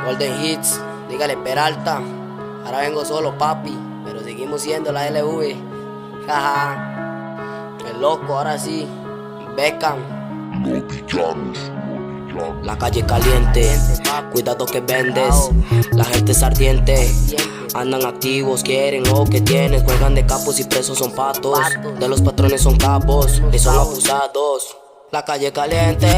Golden Hits, dígale Peralta. Ahora vengo solo, papi, pero seguimos siendo la LV. Jaja. El loco, ahora sí. Beckham. La calle caliente, cuidado que vendes. La gente es ardiente, andan activos, quieren lo que tienes. Juegan de capos y presos son patos. De los patrones son capos y son abusados. La calle caliente,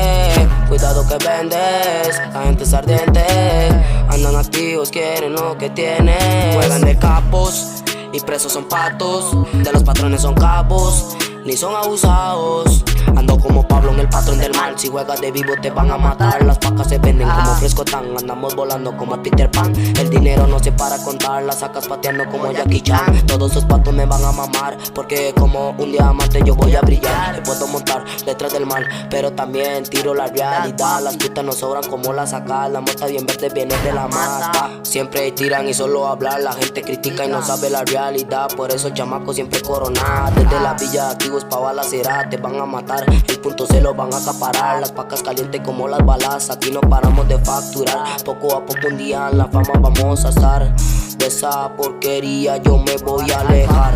cuidado que vendes. La gente es ardiente, andan activos, quieren lo que tienen. Juegan de capos y presos son patos. De los patrones son capos, ni son abusados. Ando como Pablo en el patrón del mal. Si juegas de vivo te van a matar. Las pacas se venden como fresco tan. Andamos volando como Peter Pan. El dinero no se para contar. Las sacas pateando como Jackie Chan. Todos esos patos me van a mamar, porque como un diamante yo voy a brillar. Te puedo montar detrás del mal, pero también tiro la realidad. Las putas no sobran como las sacar. La mota bien verde viene de la mata. Siempre tiran y solo hablar. La gente critica y no sabe la realidad. Por eso chamacos siempre coronar. Desde la villa activos pa' balacerar. Te van a matar, el punto se lo van a acaparar. Las pacas calientes como las balas. Aquí no paramos de facturar. Poco a poco un día en la fama vamos a estar. De esa porquería yo me voy a alejar.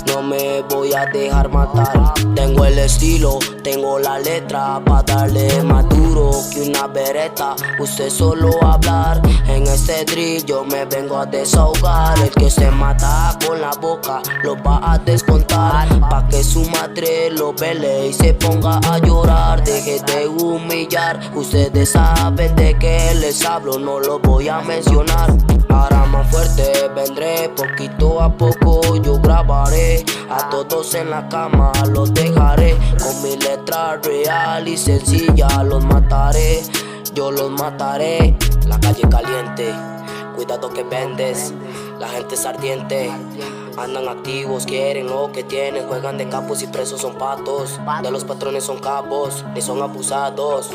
No me voy a dejar matar. Tengo el estilo, tengo la letra pa' darle más duro que una bereta. Usted solo hablar, en este drill yo me vengo a desahogar. El que se mata con la boca lo va a descontar, pa' que su madre lo vele y se ponga a llorar. Deje de humillar, ustedes saben de qué les hablo, no lo voy a mencionar. Ahora más fuerte vendré, poquito a poco yo grabaré. A todos en la cama los dejaré, con mi letra real y sencilla los mataré. Yo los mataré. La calle caliente, cuidado que vendes. La gente es ardiente, andan activos, quieren lo que tienes. Juegan de capos y presos son patos. De los patrones son capos, ni son abusados.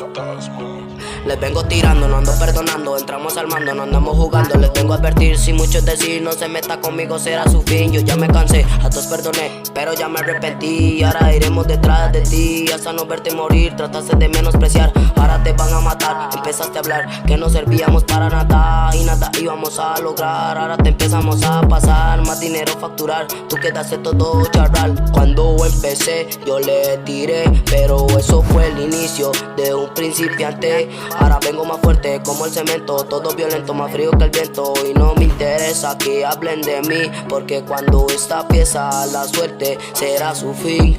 Les vengo tirando, no ando perdonando. Entramos al mando, no andamos jugando. Les vengo a advertir, si muchos decir no se meta conmigo será su fin. Yo ya me cansé, a todos perdoné, pero ya me arrepentí. Ahora iremos detrás de ti hasta no verte morir. Trataste de menospreciar, ahora te van a matar. Empezaste a hablar que no servíamos para nada y nada íbamos a lograr. Ahora te empezamos a pasar más dinero, facturar. Tú quedaste todo charral. Cuando empecé yo le tiré, pero eso fue el inicio de un principiante. Ahora vengo más fuerte como el cemento, todo violento, más frío que el viento. Y no me interesa que hablen de mí, porque cuando esta pieza la suerte será su fin.